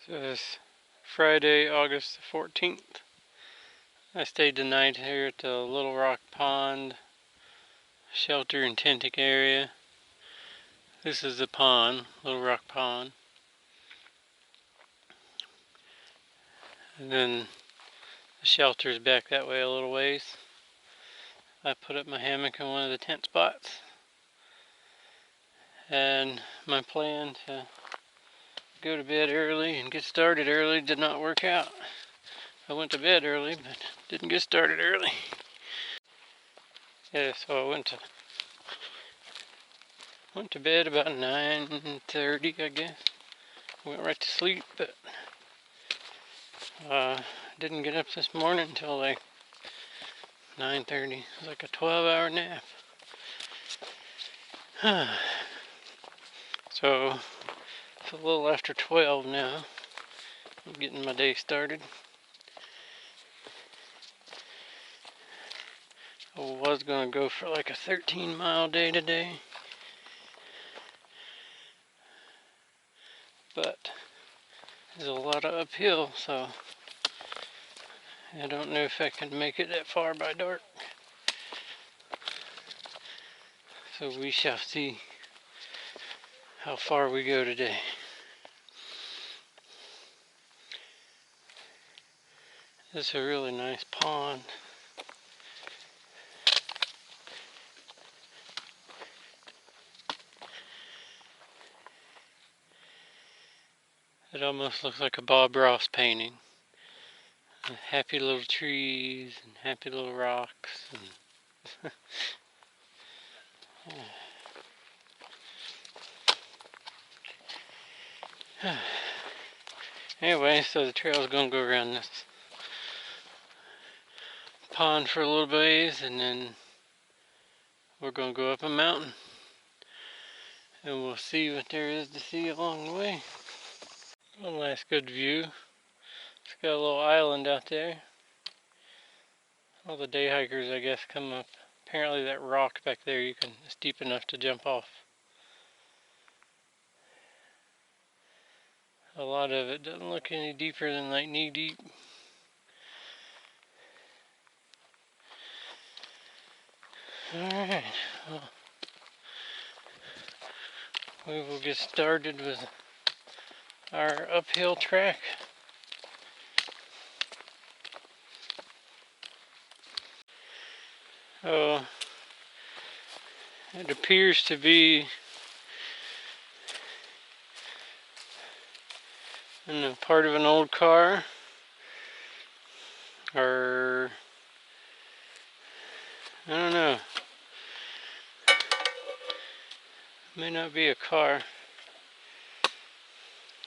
So it's Friday, August the 14th. I stayed the night here at the Little Rock Pond shelter and tenting area. This is the pond, Little Rock Pond. And then the shelter is back that way a little ways. I put up my hammock in one of the tent spots. And my plan to go to bed early and get started early did not work out. I went to bed early, but didn't get started early. Yeah, so I went to bed about 9:30, I guess. Went right to sleep, but didn't get up this morning until like 9:30. It was like a 12-hour nap. So it's a little after 12 now. I'm getting my day started. I was gonna go for like a 13-mile day today, but there's a lot of uphill, so I don't know if I can make it that far by dark. So we shall see how far we go today. It's a really nice pond. It almost looks like a Bob Ross painting. Happy little trees and happy little rocks. And anyway, so the trail's gonna go around this pond for a little ways, and then we're gonna go up a mountain, and we'll see what there is to see along the way. One last good view. It's got a little island out there. All the day hikers, I guess, come up. Apparently that rock back there is deep enough to jump off. A lot of it doesn't look any deeper than like knee deep. Alright, well, we will get started with our uphill track. Oh, it appears to be in a part of an old car, or I don't know. May not be a car.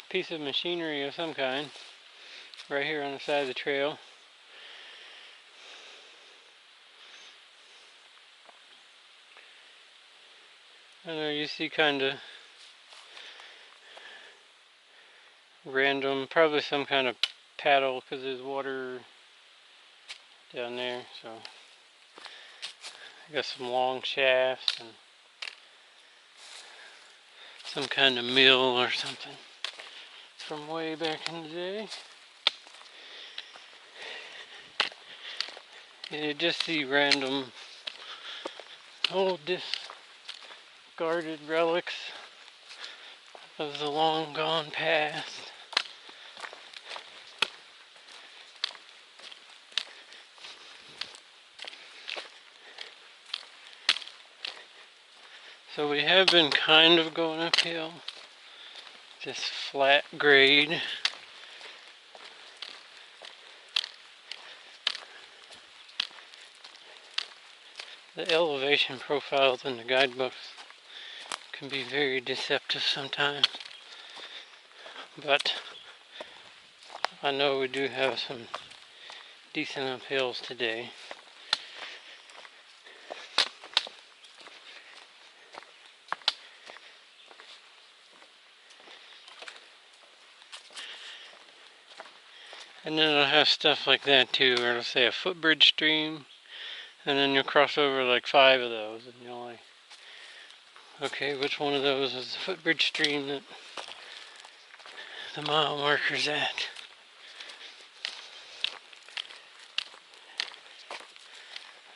Piece of machinery of some kind, right here on the side of the trail. I know you see kind of random, probably some kind of paddle because there's water down there, so I got some long shafts and some kind of mill or something from way back in the day. And you just see random old discarded relics of the long gone past. So we have been kind of going uphill, just flat grade. The elevation profiles in the guidebooks can be very deceptive sometimes, but I know we do have some decent uphills today. And then it'll have stuff like that too, or it'll say a footbridge stream, and then you'll cross over like 5 of those, and you're like, okay, which one of those is the footbridge stream that the mile marker's at.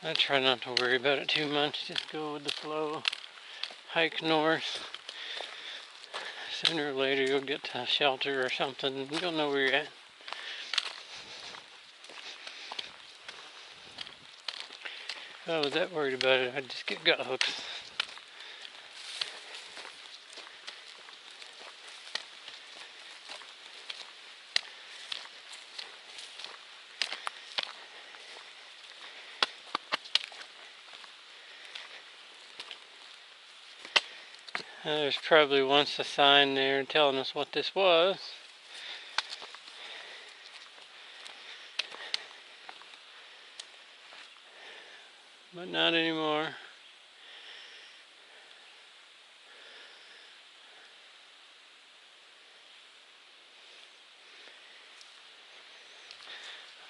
I try not to worry about it too much, just go with the flow. Hike north. Sooner or later you'll get to a shelter or something. You don't know where you're at. If I was that worried about it, I'd just get gut hooks. There's probably once a sign there telling us what this was. But not anymore.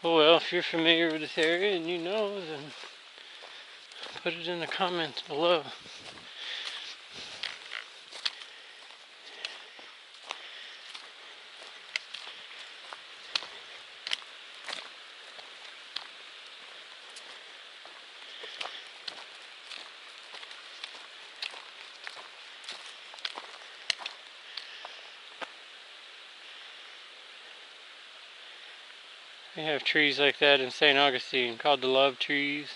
Oh well, if you're familiar with this area and you know, then put it in the comments below. We have trees like that in St. Augustine called the love trees.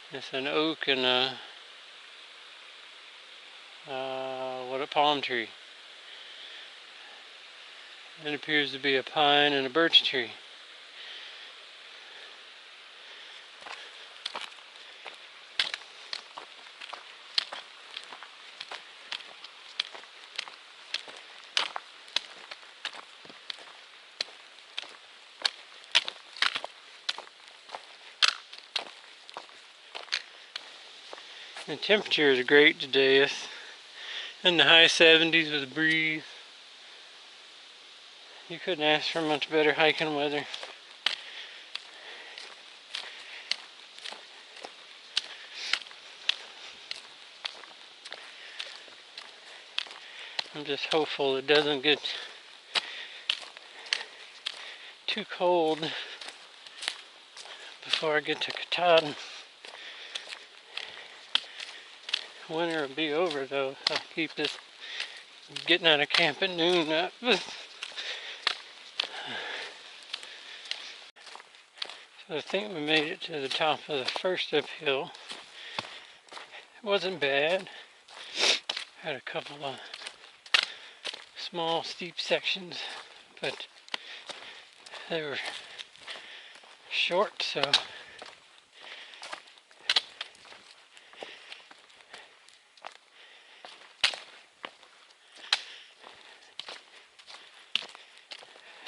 It's an oak and a palm tree. It appears to be a pine and a birch tree. The temperature is great today. It's in the high 70s with a breeze. You couldn't ask for much better hiking weather. I'm just hopeful it doesn't get too cold before I get to Katahdin. Winter will be over though. I'll keep this getting out of camp at noon up. So I think we made it to the top of the first uphill. It wasn't bad. Had a couple of small steep sections, but they were short, so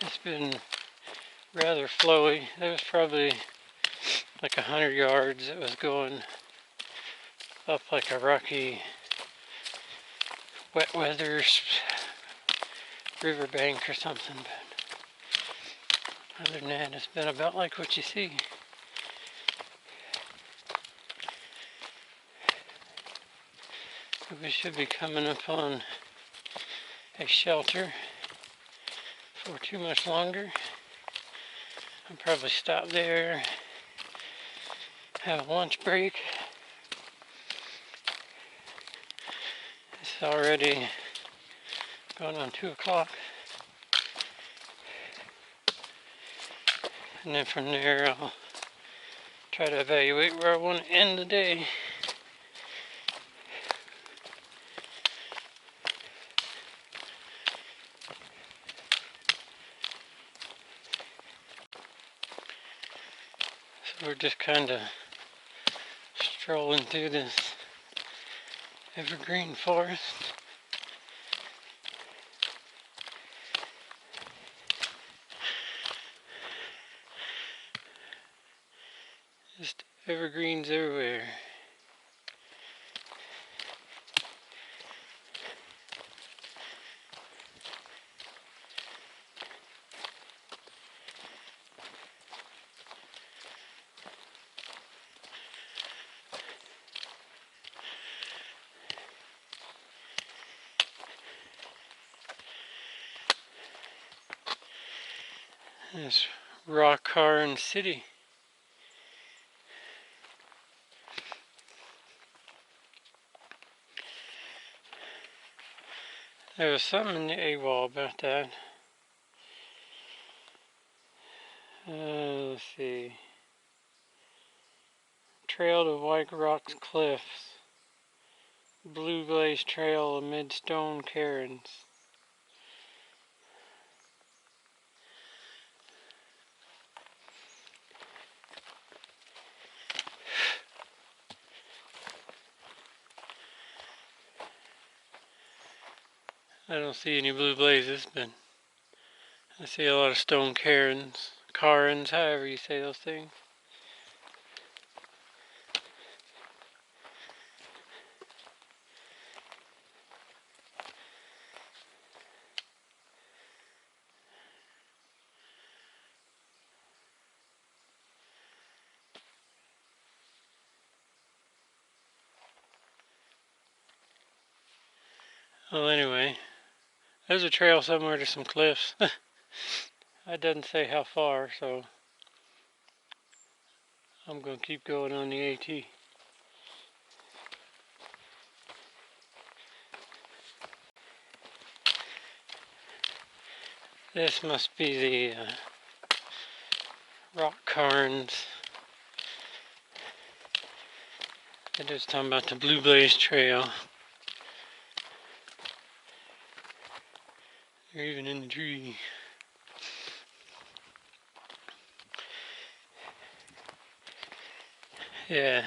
it's been rather flowy. There was probably like 100 yards. It was going up like a rocky wet weather riverbank or something, but other than that, it's been about like what you see. We should be coming upon a shelter for too much longer. I'll probably stop there, have a lunch break. It's already going on 2 o'clock. And then from there I'll try to evaluate where I want to end the day. So we're just kind of strolling through this evergreen forest. Just evergreens everywhere. It's Rockharn City. There was something in the AWOL about that. Let's see. Trail to White Rocks Cliffs. Blue Blaze Trail amid stone cairns. I don't see any blue blazes, but I see a lot of stone cairns, however you say those things. Well, anyway, there's a trail somewhere to some cliffs. It doesn't say how far, so I'm going to keep going on the AT. This must be the rock cairns. They're just talking about the Blue Blaze Trail. They're even in the tree. Yeah.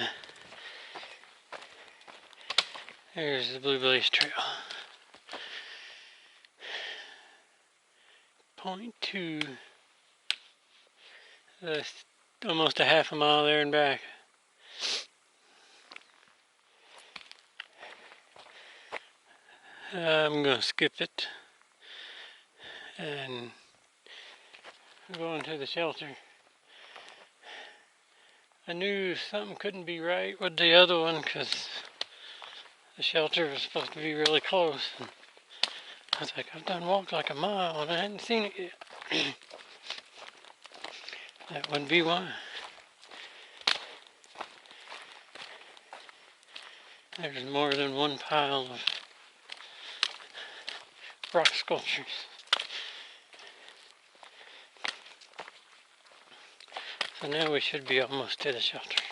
There's the Blue Blaze Trail. 0.2. That's almost a half a mile there and back. I'm going to skip it and go into the shelter. I knew something couldn't be right with the other one because the shelter was supposed to be really close. And I was like, I've done walked like a mile and I hadn't seen it yet. That wouldn't be why. There's more than one pile of rock sculptures. So now we should be almost to the shelter.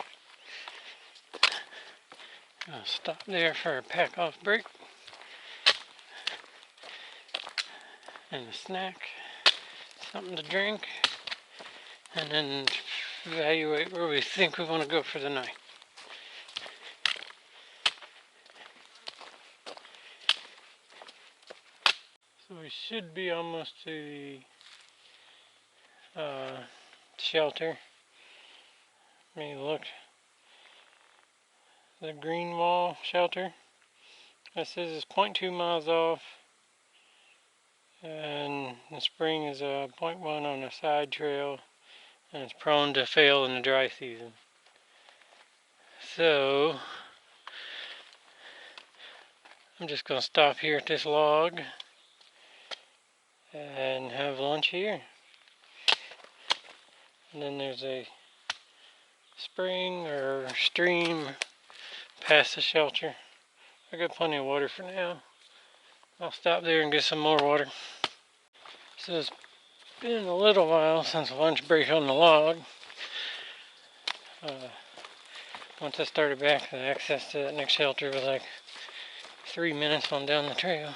I'll stop there for a pack off break and a snack, something to drink, and then evaluate where we think we want to go for the night. So we should be almost to the shelter. Let me look. The Green Wall Shelter. It says it's 0.2 miles off, and the spring is a 0.1 on a side trail, and it's prone to fail in the dry season. So I'm just going to stop here at this log and have lunch here. And then there's a spring or stream past the shelter. I got plenty of water for now. I'll stop there and get some more water. So it's been a little while since lunch break on the log. Once I started back, the access to that next shelter was like 3 minutes on down the trail.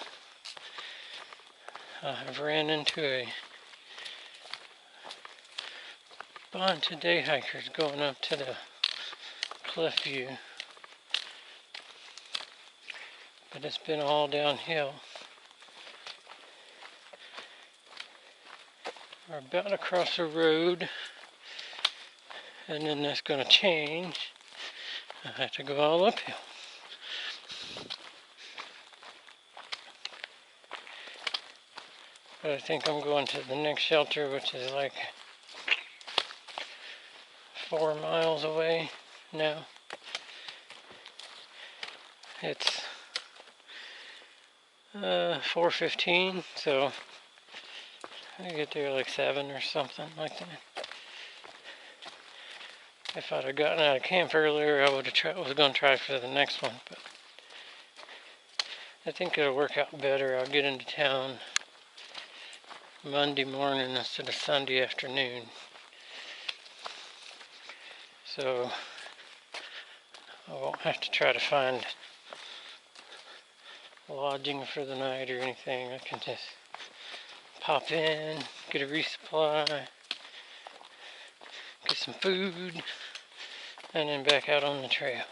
I've ran into a bunch of day hikers going up to the cliff view, but it's been all downhill. We're about to cross the road, and then that's going to change. I have to go all uphill. But I think I'm going to the next shelter, which is like 4 miles away now. It's 4:15, so I get there like 7 or something like that. If I'd have gotten out of camp earlier, I would have was going to try for the next one, but I think it'll work out better. I'll get into town Monday morning instead of Sunday afternoon. So I won't have to try to find lodging for the night or anything. I can just pop in, get a resupply, get some food, and then back out on the trail.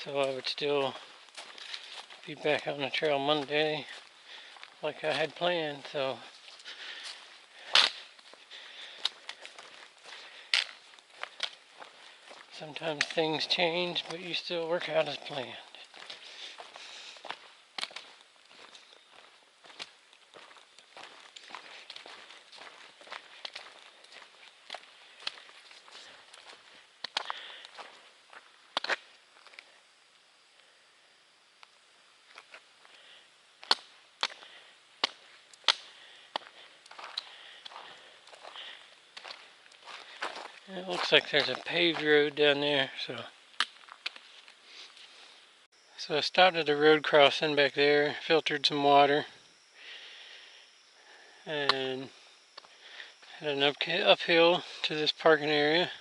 So I would still be back on the trail Monday like I had planned, so sometimes things change, but you still work out as planned. It looks like there's a paved road down there, so I stopped at a road crossing back there, filtered some water, and had an uphill to this parking area.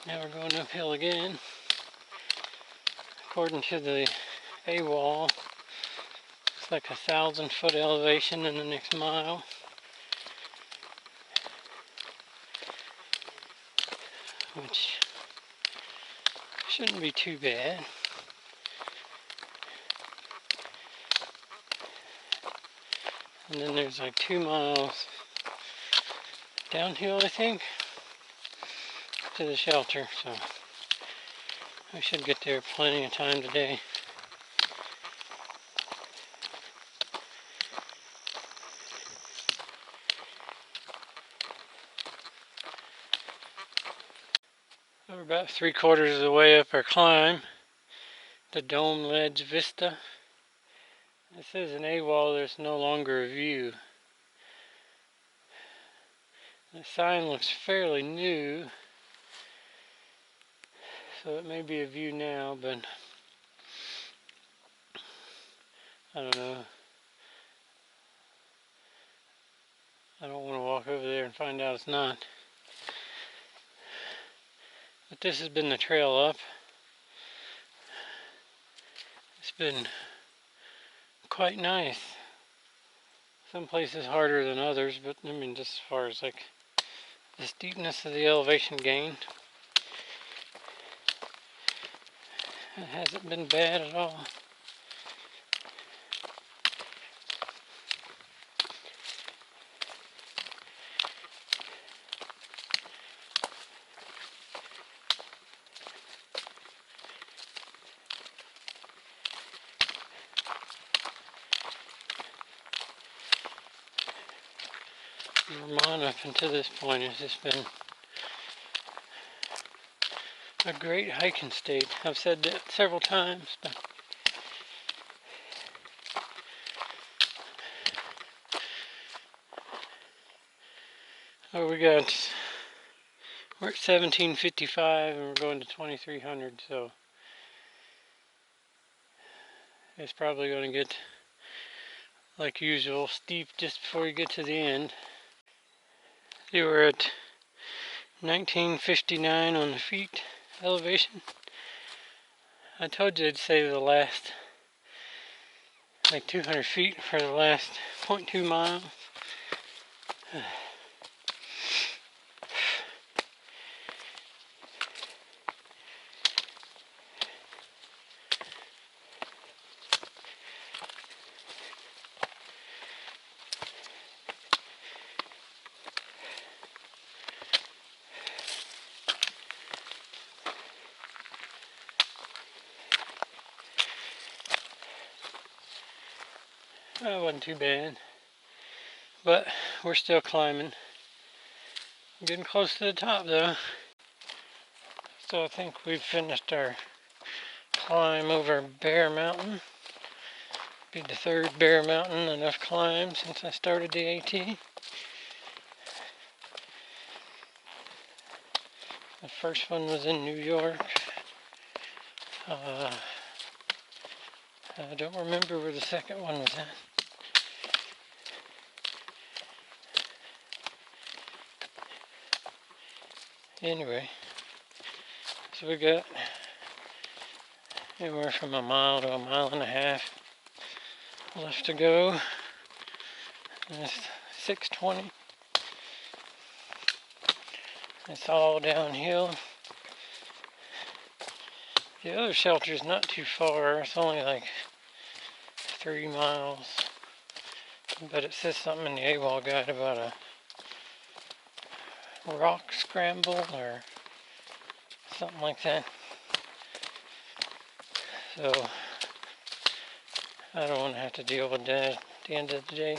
Now we're going uphill again. According to the AWOL, it's like 1,000-foot elevation in the next mile. Which shouldn't be too bad. And then there's like 2 miles downhill, I think, to the shelter, so I should get there plenty of time today. We're about 3/4 of the way up our climb, the Dome Ledge Vista. It says in AWOL there's no longer a view. The sign looks fairly new, so it may be a view now, but I don't know. I don't want to walk over there and find out it's not. But this has been the trail up. It's been quite nice. Some places harder than others, but I mean, just as far as like the steepness of the elevation gain, it hasn't been bad at all. Vermont up until this point has just been a great hiking state. I've said that several times, but we're at 1755 and we're going to 2300, so it's probably going to get, like usual, steep just before you get to the end. You were at 1959 on the feet elevation. I told you I'd say the last like 200 feet for the last 0.2 miles. That wasn't too bad. But we're still climbing. Getting close to the top though. So I think we've finished our climb over Bear Mountain. Be the third Bear Mountain that I've climbed since I started the AT. The first one was in New York. I don't remember where the second one was at. Anyway, so we got anywhere from a mile to a mile and a half left to go. And it's 6:20. It's all downhill. The other shelter's not too far. It's only like 3 miles. But it says something in the AWOL guide about a rock scramble or something like that. So I don't want to have to deal with that at the end of the day.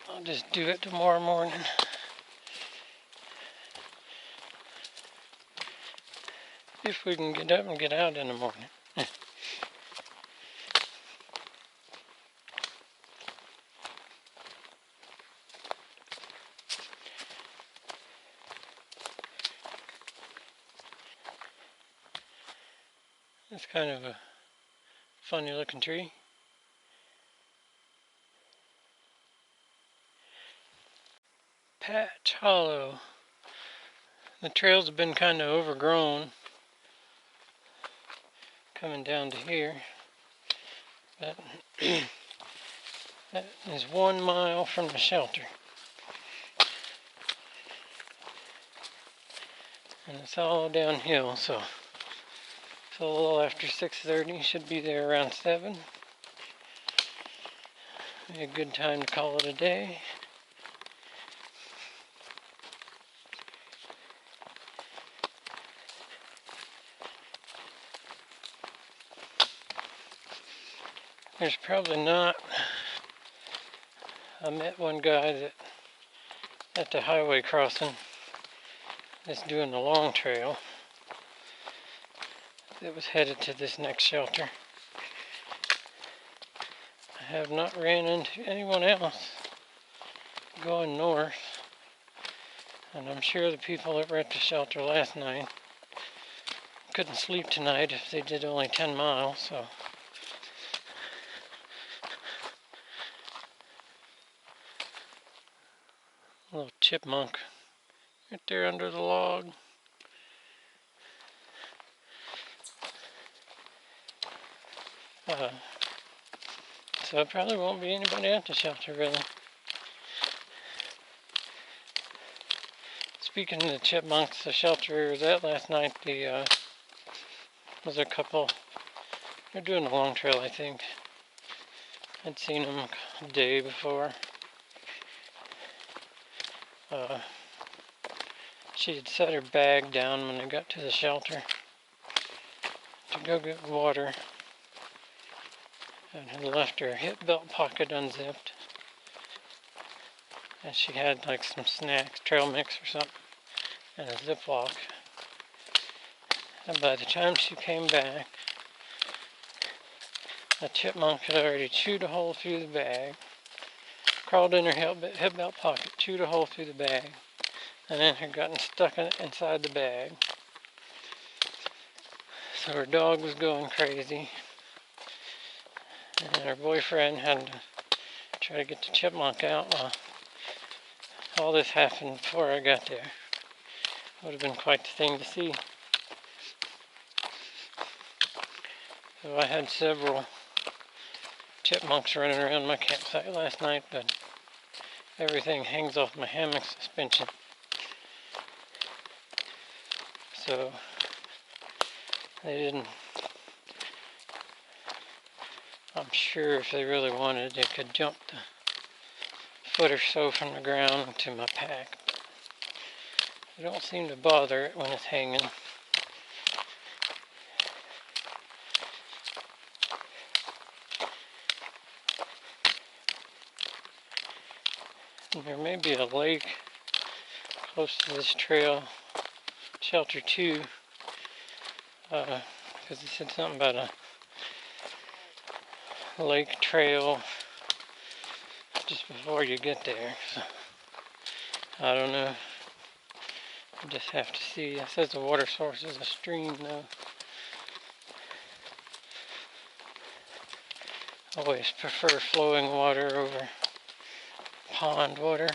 I'll just do it tomorrow morning. If we can get up and get out in the morning. It's kind of a funny looking tree. Patch Hollow. The trails have been kind of overgrown coming down to here. But that is 1 mile from the shelter. And it's all downhill, so it's a little after 6:30, should be there around 7. Be a good time to call it a day. There's probably not. I met one guy that at the highway crossing that's doing the long trail that was headed to this next shelter. I have not ran into anyone else going north, and I'm sure the people that were at the shelter last night couldn't sleep tonight if they did only 10 miles, so a little chipmunk right there under the log. So there probably won't be anybody at the shelter really. Speaking of the chipmunks, the shelter I was at last night, was a couple. They're doing a long trail, I think. I'd seen them a day before. She had set her bag down when they got to the shelter to go get water, and had left her hip belt pocket unzipped, and she had like some snacks, trail mix or something, and a Ziploc. And by the time she came back, a chipmunk had already chewed a hole through the bag, crawled in her hip belt pocket, chewed a hole through the bag, and then had gotten stuck inside the bag. So her dog was going crazy, and her boyfriend had to try to get the chipmunk out. All this happened before I got there. Would have been quite the thing to see. So I had several chipmunks running around my campsite last night, but everything hangs off my hammock suspension. So they didn't. I'm sure if they really wanted, they could jump the foot or so from the ground to my pack. They don't seem to bother it when it's hanging. There may be a lake close to this trail, shelter 2, because it said something about a lake trail just before you get there. So, I don't know. I just have to see. It says the water source is a stream though. I always prefer flowing water over pond water.